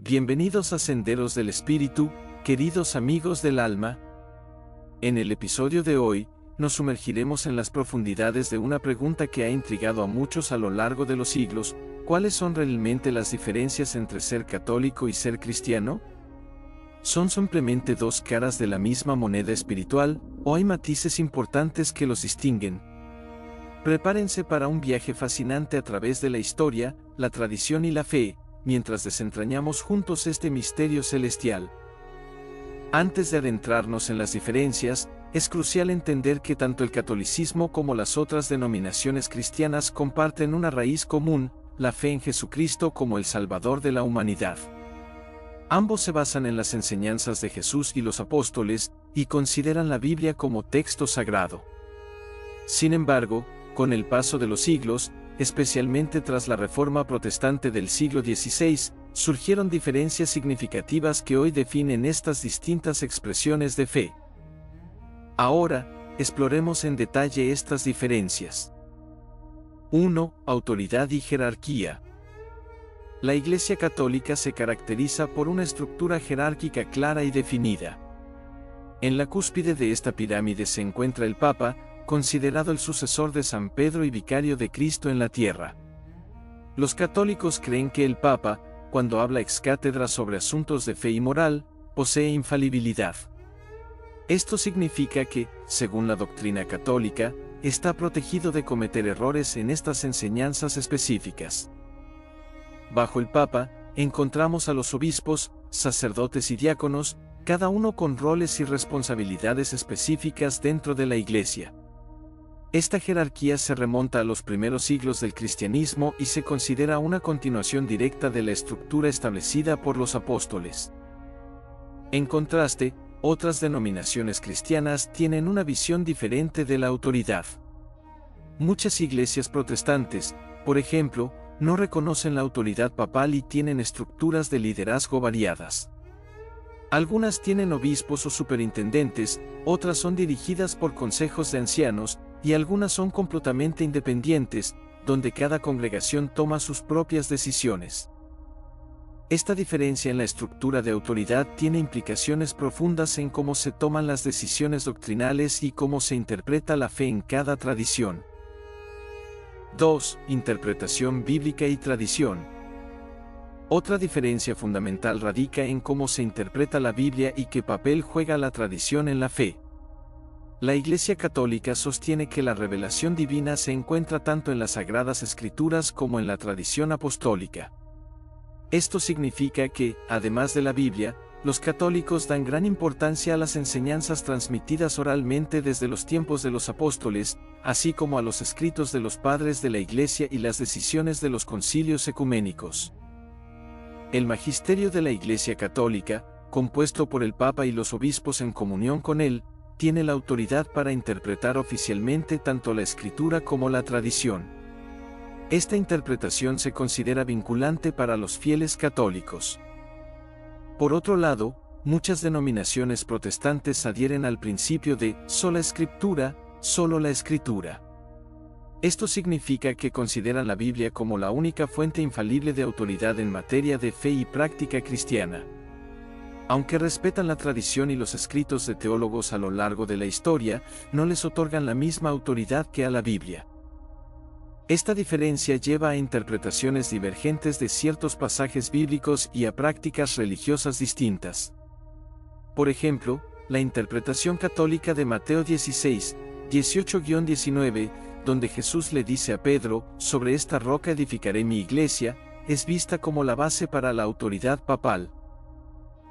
Bienvenidos a Senderos del Espíritu, queridos amigos del alma. En el episodio de hoy, nos sumergiremos en las profundidades de una pregunta que ha intrigado a muchos a lo largo de los siglos: ¿cuáles son realmente las diferencias entre ser católico y ser cristiano? ¿Son simplemente dos caras de la misma moneda espiritual, o hay matices importantes que los distinguen? Prepárense para un viaje fascinante a través de la historia, la tradición y la fe, mientras desentrañamos juntos este misterio celestial. Antes de adentrarnos en las diferencias, es crucial entender que tanto el catolicismo como las otras denominaciones cristianas comparten una raíz común: la fe en Jesucristo como el Salvador de la humanidad. Ambos se basan en las enseñanzas de Jesús y los apóstoles, y consideran la Biblia como texto sagrado. Sin embargo, con el paso de los siglos, especialmente tras la Reforma Protestante del siglo XVI, surgieron diferencias significativas que hoy definen estas distintas expresiones de fe. Ahora, exploremos en detalle estas diferencias. 1. Autoridad y jerarquía. La Iglesia Católica se caracteriza por una estructura jerárquica clara y definida. En la cúspide de esta pirámide se encuentra el Papa, considerado el sucesor de San Pedro y vicario de Cristo en la tierra. Los católicos creen que el Papa, cuando habla ex cátedra sobre asuntos de fe y moral, posee infalibilidad. Esto significa que, según la doctrina católica, está protegido de cometer errores en estas enseñanzas específicas. Bajo el Papa, encontramos a los obispos, sacerdotes y diáconos, cada uno con roles y responsabilidades específicas dentro de la Iglesia. Esta jerarquía se remonta a los primeros siglos del cristianismo y se considera una continuación directa de la estructura establecida por los apóstoles. En contraste, otras denominaciones cristianas tienen una visión diferente de la autoridad. Muchas iglesias protestantes, por ejemplo, no reconocen la autoridad papal y tienen estructuras de liderazgo variadas. Algunas tienen obispos o superintendentes, otras son dirigidas por consejos de ancianos, y algunas son completamente independientes, donde cada congregación toma sus propias decisiones. Esta diferencia en la estructura de autoridad tiene implicaciones profundas en cómo se toman las decisiones doctrinales y cómo se interpreta la fe en cada tradición. 2. Interpretación bíblica y tradición. Otra diferencia fundamental radica en cómo se interpreta la Biblia y qué papel juega la tradición en la fe. La Iglesia Católica sostiene que la revelación divina se encuentra tanto en las Sagradas Escrituras como en la tradición apostólica. Esto significa que, además de la Biblia, los católicos dan gran importancia a las enseñanzas transmitidas oralmente desde los tiempos de los apóstoles, así como a los escritos de los padres de la Iglesia y las decisiones de los concilios ecuménicos. El magisterio de la Iglesia Católica, compuesto por el Papa y los obispos en comunión con él, tiene la autoridad para interpretar oficialmente tanto la Escritura como la tradición. Esta interpretación se considera vinculante para los fieles católicos. Por otro lado, muchas denominaciones protestantes adhieren al principio de sola Escritura, solo la Escritura. Esto significa que consideran la Biblia como la única fuente infalible de autoridad en materia de fe y práctica cristiana. Aunque respetan la tradición y los escritos de teólogos a lo largo de la historia, no les otorgan la misma autoridad que a la Biblia. Esta diferencia lleva a interpretaciones divergentes de ciertos pasajes bíblicos y a prácticas religiosas distintas. Por ejemplo, la interpretación católica de Mateo 16, 18-19, donde Jesús le dice a Pedro: «Sobre esta roca edificaré mi iglesia», es vista como la base para la autoridad papal.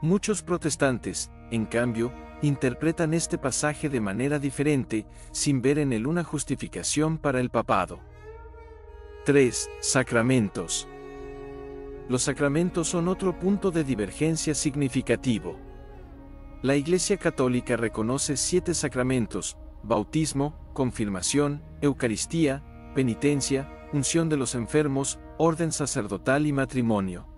Muchos protestantes, en cambio, interpretan este pasaje de manera diferente, sin ver en él una justificación para el papado. 3. Sacramentos. Los sacramentos son otro punto de divergencia significativo. La Iglesia Católica reconoce 7 sacramentos: bautismo, confirmación, Eucaristía, penitencia, unción de los enfermos, orden sacerdotal y matrimonio.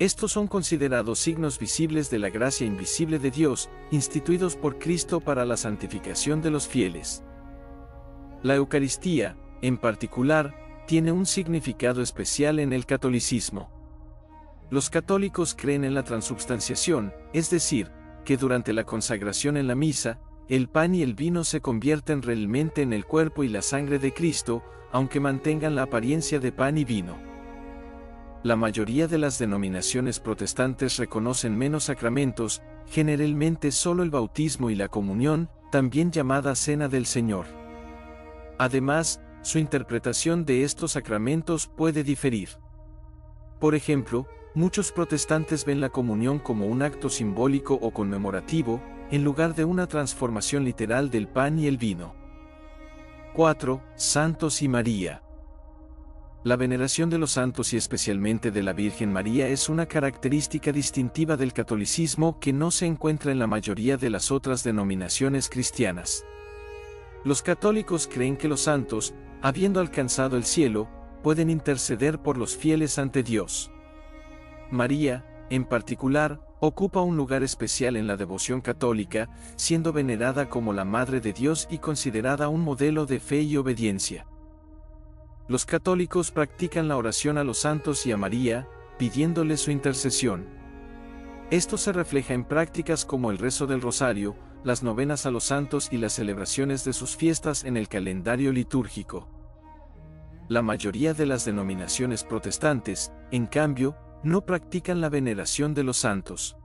Estos son considerados signos visibles de la gracia invisible de Dios, instituidos por Cristo para la santificación de los fieles. La Eucaristía, en particular, tiene un significado especial en el catolicismo. Los católicos creen en la transubstanciación, es decir, que durante la consagración en la misa, el pan y el vino se convierten realmente en el cuerpo y la sangre de Cristo, aunque mantengan la apariencia de pan y vino. La mayoría de las denominaciones protestantes reconocen menos sacramentos, generalmente solo el bautismo y la comunión, también llamada Cena del Señor. Además, su interpretación de estos sacramentos puede diferir. Por ejemplo, muchos protestantes ven la comunión como un acto simbólico o conmemorativo, en lugar de una transformación literal del pan y el vino. 4. Santos y María. La veneración de los santos y especialmente de la Virgen María es una característica distintiva del catolicismo que no se encuentra en la mayoría de las otras denominaciones cristianas. Los católicos creen que los santos, habiendo alcanzado el cielo, pueden interceder por los fieles ante Dios. María, en particular, ocupa un lugar especial en la devoción católica, siendo venerada como la Madre de Dios y considerada un modelo de fe y obediencia. Los católicos practican la oración a los santos y a María, pidiéndole su intercesión. Esto se refleja en prácticas como el rezo del rosario, las novenas a los santos y las celebraciones de sus fiestas en el calendario litúrgico. La mayoría de las denominaciones protestantes, en cambio, no practican la veneración de los santos.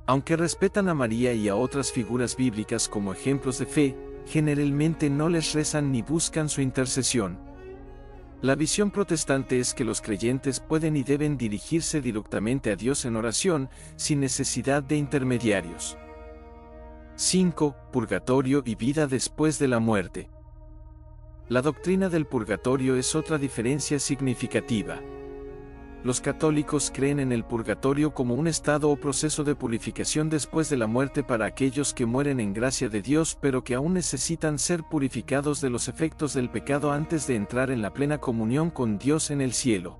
Aunque respetan a María y a otras figuras bíblicas como ejemplos de fe, generalmente no les rezan ni buscan su intercesión. La visión protestante es que los creyentes pueden y deben dirigirse directamente a Dios en oración, sin necesidad de intermediarios. 5. Purgatorio y vida después de la muerte. La doctrina del purgatorio es otra diferencia significativa. Los católicos creen en el purgatorio como un estado o proceso de purificación después de la muerte para aquellos que mueren en gracia de Dios pero que aún necesitan ser purificados de los efectos del pecado antes de entrar en la plena comunión con Dios en el cielo.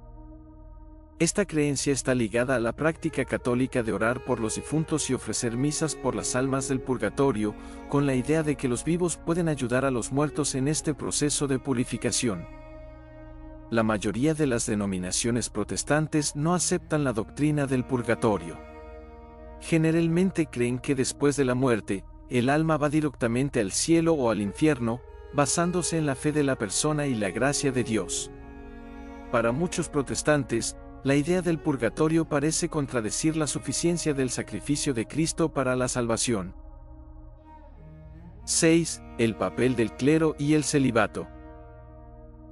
Esta creencia está ligada a la práctica católica de orar por los difuntos y ofrecer misas por las almas del purgatorio, con la idea de que los vivos pueden ayudar a los muertos en este proceso de purificación. La mayoría de las denominaciones protestantes no aceptan la doctrina del purgatorio. Generalmente creen que después de la muerte, el alma va directamente al cielo o al infierno, basándose en la fe de la persona y la gracia de Dios. Para muchos protestantes, la idea del purgatorio parece contradecir la suficiencia del sacrificio de Cristo para la salvación. 6. El papel del clero y el celibato.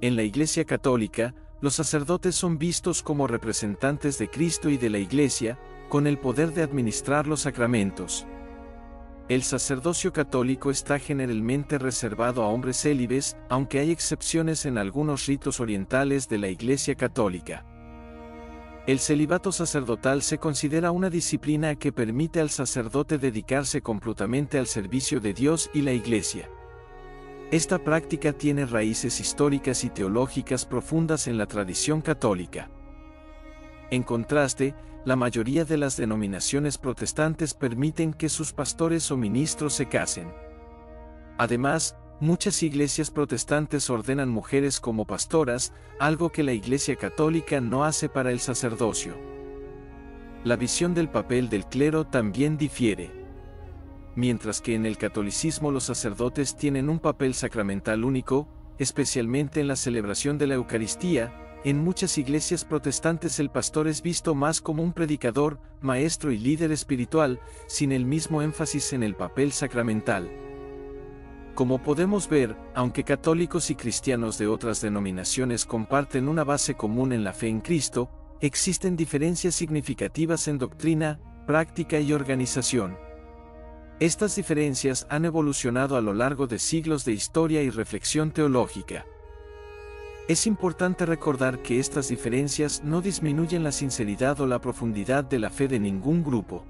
En la Iglesia Católica, los sacerdotes son vistos como representantes de Cristo y de la Iglesia, con el poder de administrar los sacramentos. El sacerdocio católico está generalmente reservado a hombres célibes, aunque hay excepciones en algunos ritos orientales de la Iglesia Católica. El celibato sacerdotal se considera una disciplina que permite al sacerdote dedicarse completamente al servicio de Dios y la Iglesia. Esta práctica tiene raíces históricas y teológicas profundas en la tradición católica. En contraste, la mayoría de las denominaciones protestantes permiten que sus pastores o ministros se casen. Además, muchas iglesias protestantes ordenan mujeres como pastoras, algo que la Iglesia Católica no hace para el sacerdocio. La visión del papel del clero también difiere. Mientras que en el catolicismo los sacerdotes tienen un papel sacramental único, especialmente en la celebración de la Eucaristía, en muchas iglesias protestantes el pastor es visto más como un predicador, maestro y líder espiritual, sin el mismo énfasis en el papel sacramental. Como podemos ver, aunque católicos y cristianos de otras denominaciones comparten una base común en la fe en Cristo, existen diferencias significativas en doctrina, práctica y organización. Estas diferencias han evolucionado a lo largo de siglos de historia y reflexión teológica. Es importante recordar que estas diferencias no disminuyen la sinceridad o la profundidad de la fe de ningún grupo.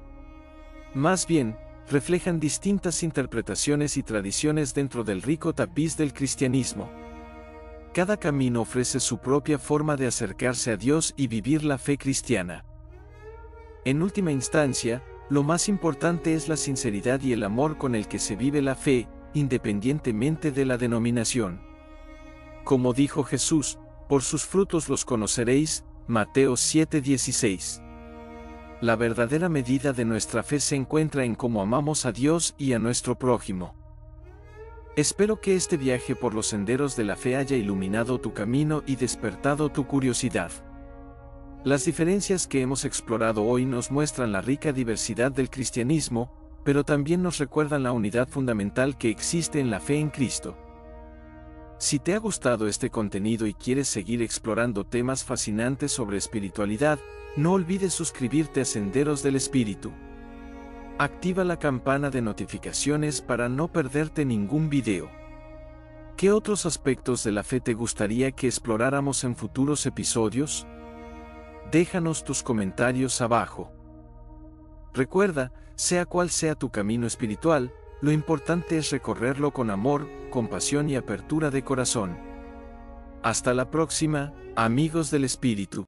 Más bien, reflejan distintas interpretaciones y tradiciones dentro del rico tapiz del cristianismo. Cada camino ofrece su propia forma de acercarse a Dios y vivir la fe cristiana. En última instancia, lo más importante es la sinceridad y el amor con el que se vive la fe, independientemente de la denominación. Como dijo Jesús, por sus frutos los conoceréis, Mateo 7:16. La verdadera medida de nuestra fe se encuentra en cómo amamos a Dios y a nuestro prójimo. Espero que este viaje por los senderos de la fe haya iluminado tu camino y despertado tu curiosidad. Las diferencias que hemos explorado hoy nos muestran la rica diversidad del cristianismo, pero también nos recuerdan la unidad fundamental que existe en la fe en Cristo. Si te ha gustado este contenido y quieres seguir explorando temas fascinantes sobre espiritualidad, no olvides suscribirte a Senderos del Espíritu. Activa la campana de notificaciones para no perderte ningún video. ¿Qué otros aspectos de la fe te gustaría que exploráramos en futuros episodios? Déjanos tus comentarios abajo. Recuerda, sea cual sea tu camino espiritual, lo importante es recorrerlo con amor, compasión y apertura de corazón. Hasta la próxima, amigos del Espíritu.